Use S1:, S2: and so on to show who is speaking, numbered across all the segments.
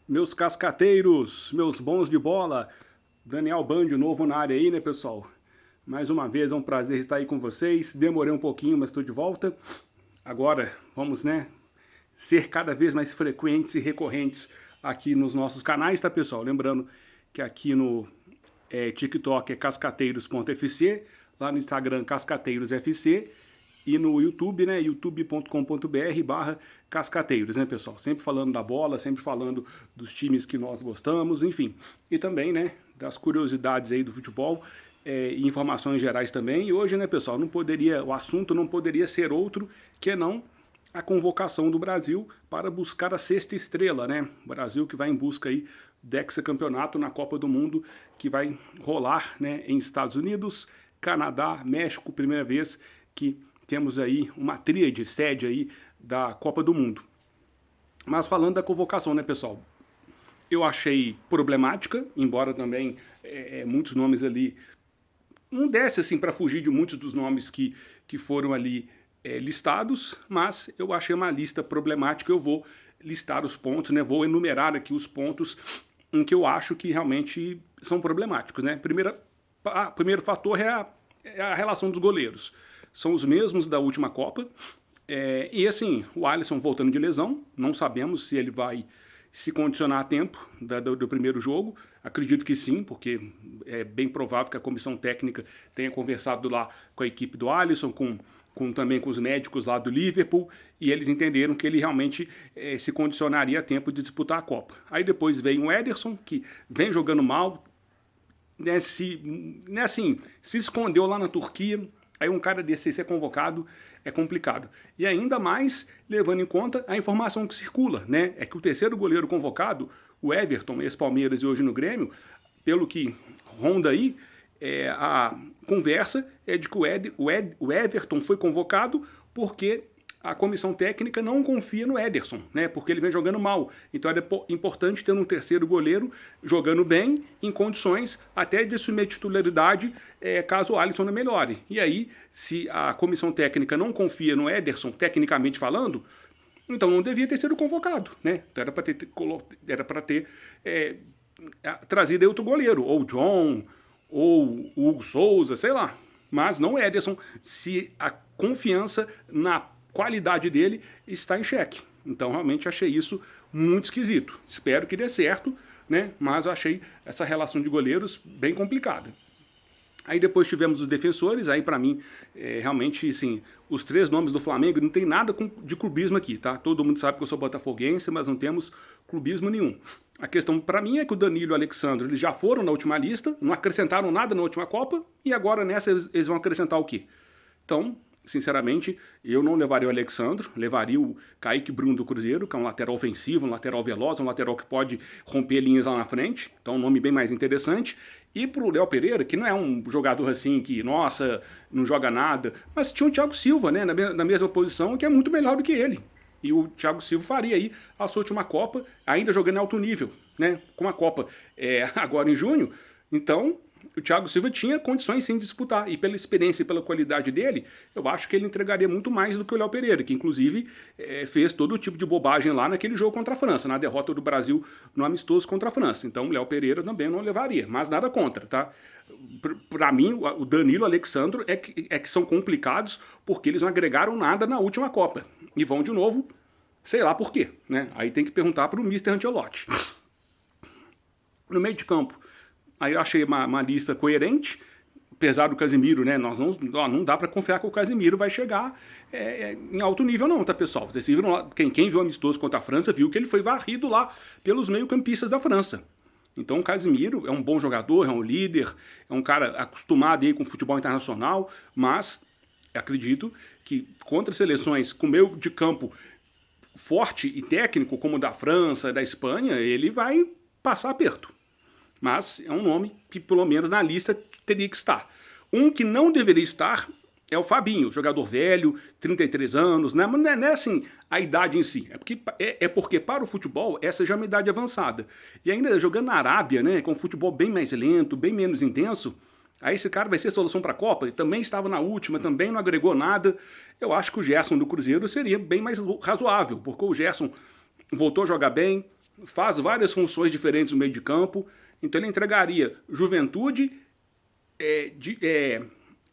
S1: Meus cascateiros, meus bons de bola, Daniel Ban de novo na área aí, né, pessoal? Mais uma vez é um prazer estar aí com vocês. Demorei um pouquinho, mas estou de volta. Agora vamos, né, ser cada vez mais frequentes e recorrentes aqui nos nossos canais, tá, pessoal? Lembrando que aqui no TikTok é cascateiros.fc, lá no Instagram cascateirosfc e no YouTube, né, youtube.com.br/cascateiros, né, pessoal? Sempre falando da bola, sempre falando dos times que nós gostamos, enfim. E também, né, das curiosidades aí do futebol e informações gerais também. E hoje, né, pessoal, o assunto não poderia ser outro que não a convocação do Brasil para buscar a sexta estrela, né? O Brasil que vai em busca aí do hexacampeonato na Copa do Mundo, que vai rolar, né, em Estados Unidos, Canadá, México, primeira vez que temos aí uma tríade, sede aí da Copa do Mundo. Mas falando da convocação, né, pessoal? Eu achei problemática, embora também muitos nomes ali não desse assim para fugir de muitos dos nomes que foram ali listados, mas eu achei uma lista problemática. Eu vou listar os pontos, né? Vou enumerar aqui os pontos em que eu acho que realmente são problemáticos, né? Primeiro fator é a relação dos goleiros. São os mesmos da última Copa. E assim, o Alisson voltando de lesão, não sabemos se ele vai se condicionar a tempo do primeiro jogo. Acredito que sim, porque é bem provável que a comissão técnica tenha conversado lá com a equipe do Alisson, também com os médicos lá do Liverpool, e eles entenderam que ele realmente se condicionaria a tempo de disputar a Copa. Aí depois vem o Ederson, que vem jogando mal, se escondeu lá na Turquia. Aí um cara desse ser convocado é complicado. E ainda mais levando em conta a informação que circula, né? É que o terceiro goleiro convocado, o Everton, ex-Palmeiras e hoje no Grêmio, pelo que ronda aí, a conversa é de que o Everton foi convocado porque a comissão técnica não confia no Ederson, né? Porque ele vem jogando mal. Então é importante ter um terceiro goleiro jogando bem, em condições até de assumir titularidade caso o Alisson não melhore. E aí, se a comissão técnica não confia no Ederson, tecnicamente falando, então não devia ter sido convocado, né? Então era para ter trazido aí outro goleiro, ou o John, ou o Hugo Souza, sei lá. Mas não o Ederson, se a confiança na qualidade dele está em xeque. Então realmente achei isso muito esquisito. Espero que dê certo, né? Mas eu achei essa relação de goleiros bem complicada. Aí depois tivemos os defensores, aí para mim, realmente, assim, os três nomes do Flamengo, não tem nada de clubismo aqui, tá? Todo mundo sabe que eu sou botafoguense, mas não temos clubismo nenhum. A questão para mim é que o Danilo e o Alexandre, eles já foram na última lista, não acrescentaram nada na última Copa, e agora nessa eles vão acrescentar o quê? Então, sinceramente, eu não levaria o Alexandre, levaria o Kaique Bruno do Cruzeiro, que é um lateral ofensivo, um lateral veloz, um lateral que pode romper linhas lá na frente, então um nome bem mais interessante. E pro Léo Pereira, que não é um jogador assim que, nossa, não joga nada, mas tinha o Thiago Silva, né, na mesma posição, que é muito melhor do que ele. E o Thiago Silva faria aí a sua última Copa, ainda jogando em alto nível, né, com a Copa agora em junho. Então, o Thiago Silva tinha condições sim de disputar, e pela experiência e pela qualidade dele, eu acho que ele entregaria muito mais do que o Léo Pereira, que inclusive fez todo tipo de bobagem lá naquele jogo contra a França, na derrota do Brasil no amistoso contra a França. Então o Léo Pereira também não levaria, mas nada contra, tá? Para mim, o Danilo e o Alexandre é que são complicados porque eles não agregaram nada na última Copa, e vão de novo, sei lá por quê, né? Aí tem que perguntar para o Mister Ancelotti. No meio de campo, aí eu achei uma lista coerente, apesar do Casemiro, né? Não dá para confiar que o Casemiro vai chegar em alto nível, não, tá, pessoal? Vocês viram lá, quem viu amistoso contra a França viu que ele foi varrido lá pelos meio-campistas da França. Então o Casemiro é um bom jogador, é um líder, é um cara acostumado aí com o futebol internacional, mas acredito que contra seleções com meio de campo forte e técnico, como o da França, da Espanha, ele vai passar aperto. Mas é um nome que, pelo menos na lista, teria que estar. Um que não deveria estar é o Fabinho, jogador velho, 33 anos, né? Mas não é assim a idade em si. Porque para o futebol essa já é uma idade avançada. E ainda jogando na Arábia, né, com um futebol bem mais lento, bem menos intenso, aí esse cara vai ser solução para a Copa. Ele também estava na última, também não agregou nada. Eu acho que o Gerson do Cruzeiro seria bem mais razoável, porque o Gerson voltou a jogar bem, faz várias funções diferentes no meio de campo, então ele entregaria juventude,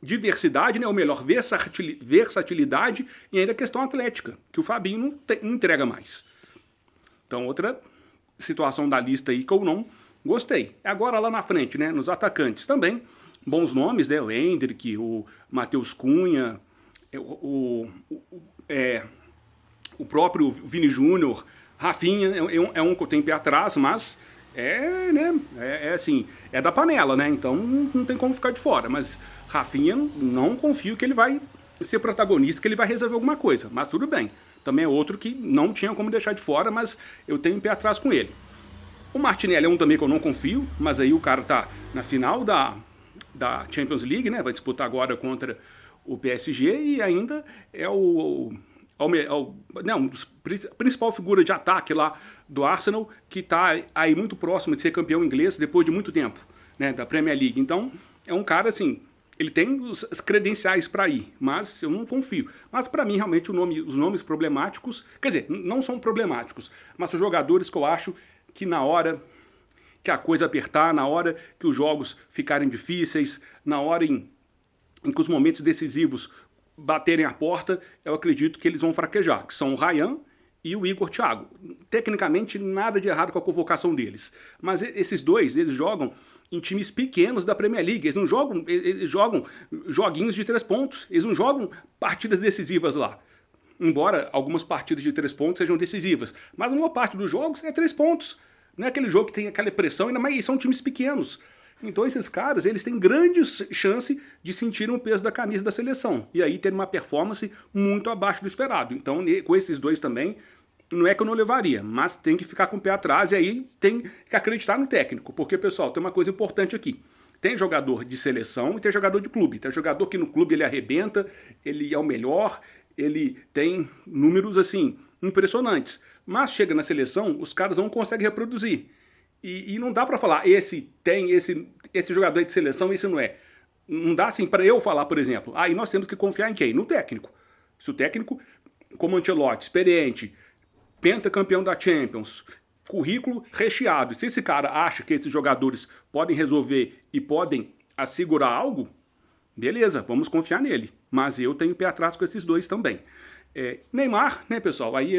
S1: diversidade, né, ou melhor, versatilidade e ainda questão atlética, que o Fabinho não entrega mais. Então, outra situação da lista aí que eu não gostei. Agora lá na frente, né, nos atacantes também, bons nomes, né, o Endrick, o Matheus Cunha, o próprio Vini Júnior, Rafinha, é um que eu tenho pé atrás, mas assim, é da panela, né? Então não tem como ficar de fora. Mas Rafinha, não confio que ele vai ser protagonista, que ele vai resolver alguma coisa. Mas tudo bem. Também é outro que não tinha como deixar de fora, mas eu tenho pé atrás com ele. O Martinelli é um também que eu não confio, mas aí o cara tá na final da Champions League, né? Vai disputar agora contra o PSG e ainda é principal figura de ataque lá do Arsenal, que está aí muito próximo de ser campeão inglês depois de muito tempo, né, da Premier League. Então, é um cara assim, ele tem as credenciais para ir, mas eu não confio. Mas para mim, realmente, os nomes problemáticos, quer dizer, não são problemáticos, mas são jogadores que eu acho que na hora que a coisa apertar, na hora que os jogos ficarem difíceis, na hora em que os momentos decisivos baterem a porta, eu acredito que eles vão fraquejar, que são o Ryan e o Igor Thiago. Tecnicamente, nada de errado com a convocação deles. Mas esses dois, eles jogam em times pequenos da Premier League. Eles não jogam, eles jogam joguinhos de 3 pontos. Eles não jogam partidas decisivas lá. Embora algumas partidas de 3 pontos sejam decisivas. Mas a maior parte dos jogos é 3 pontos. Não é aquele jogo que tem aquela pressão, ainda mais são times pequenos. Então esses caras, eles têm grande chance de sentirem o peso da camisa da seleção. E aí ter uma performance muito abaixo do esperado. Então com esses dois também, não é que eu não levaria, mas tem que ficar com o pé atrás e aí tem que acreditar no técnico. Porque, pessoal, tem uma coisa importante aqui. Tem jogador de seleção e tem jogador de clube. Tem jogador que no clube ele arrebenta, ele é o melhor, ele tem números assim impressionantes. Mas chega na seleção, os caras não conseguem reproduzir. E não dá para falar, esse jogador é de seleção, esse não é. Não dá assim para eu falar, por exemplo, e nós temos que confiar em quem? No técnico. Se o técnico, como Ancelotti, experiente, pentacampeão da Champions, currículo recheado, se esse cara acha que esses jogadores podem resolver e podem assegurar algo, beleza, vamos confiar nele. Mas eu tenho pé atrás com esses dois também. Neymar, né, pessoal, aí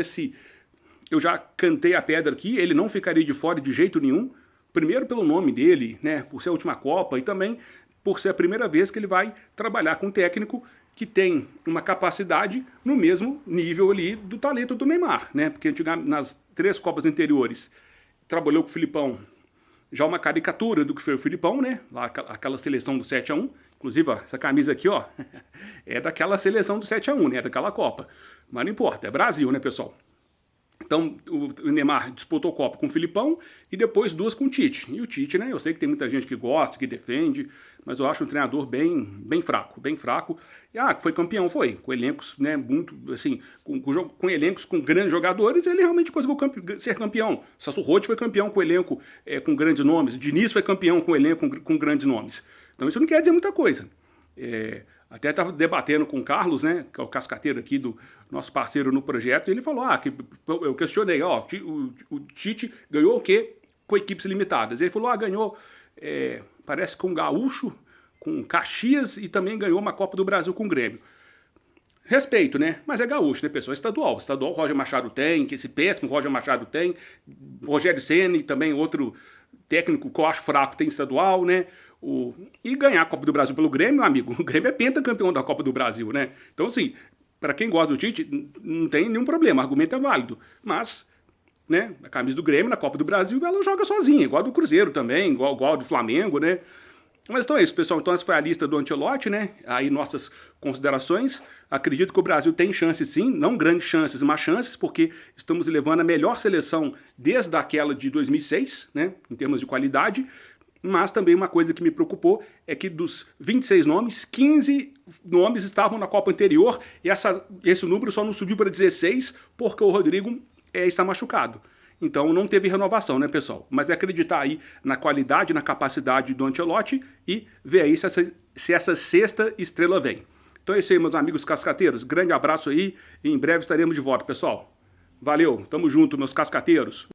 S1: eu já cantei a pedra aqui, ele não ficaria de fora de jeito nenhum. Primeiro pelo nome dele, né, por ser a última Copa e também por ser a primeira vez que ele vai trabalhar com um técnico que tem uma capacidade no mesmo nível ali do talento do Neymar, né? Porque nas 3 Copas anteriores trabalhou com o Filipão, já uma caricatura do que foi o Filipão, né? Lá, aquela seleção do 7-1. Inclusive, ó, essa camisa aqui, ó, é daquela seleção do 7-1, né? Daquela Copa. Mas não importa, é Brasil, né, pessoal? Então, o Neymar disputou a Copa com o Filipão e depois 2 com o Tite. E o Tite, né, eu sei que tem muita gente que gosta, que defende, mas eu acho um treinador bem fraco, bem fraco. E, foi campeão, foi. Com elencos, né, muito, assim, com elencos com grandes jogadores, ele realmente conseguiu ser campeão. Celso Roth foi campeão com elenco com grandes nomes, o Diniz foi campeão com elenco com grandes nomes. Então isso não quer dizer muita coisa. Até estava debatendo com o Carlos, né, que é o cascateiro aqui do nosso parceiro no projeto, e ele falou, eu questionei, o Tite ganhou o quê com equipes limitadas? Ele falou, ganhou, parece com o Gaúcho, com Caxias e também ganhou uma Copa do Brasil com o Grêmio. Respeito, né? Mas é gaúcho, né, pessoal? Estadual. Estadual, Roger Machado tem, que esse péssimo Roger Machado tem, Rogério Ceni também, outro técnico que eu acho fraco, tem estadual, né? E ganhar a Copa do Brasil pelo Grêmio, meu amigo, o Grêmio é pentacampeão da Copa do Brasil, né? Então, assim, para quem gosta do Tite, não tem nenhum problema, o argumento é válido. Mas, né, a camisa do Grêmio na Copa do Brasil, ela joga sozinha, igual a do Cruzeiro também, igual a do Flamengo, né? Mas então é isso, pessoal. Então essa foi a lista do Ancelotti, né? Aí nossas considerações. Acredito que o Brasil tem chances sim, não grandes chances, mas chances, porque estamos levando a melhor seleção desde aquela de 2006, né? Em termos de qualidade. Mas também uma coisa que me preocupou é que dos 26 nomes, 15 nomes estavam na Copa anterior e esse número só não subiu para 16 porque o Rodrigo está machucado. Então não teve renovação, né, pessoal? Mas é acreditar aí na qualidade, na capacidade do Ancelotti e ver aí se essa sexta estrela vem. Então é isso aí, meus amigos cascateiros. Grande abraço aí e em breve estaremos de volta, pessoal. Valeu, tamo junto, meus cascateiros.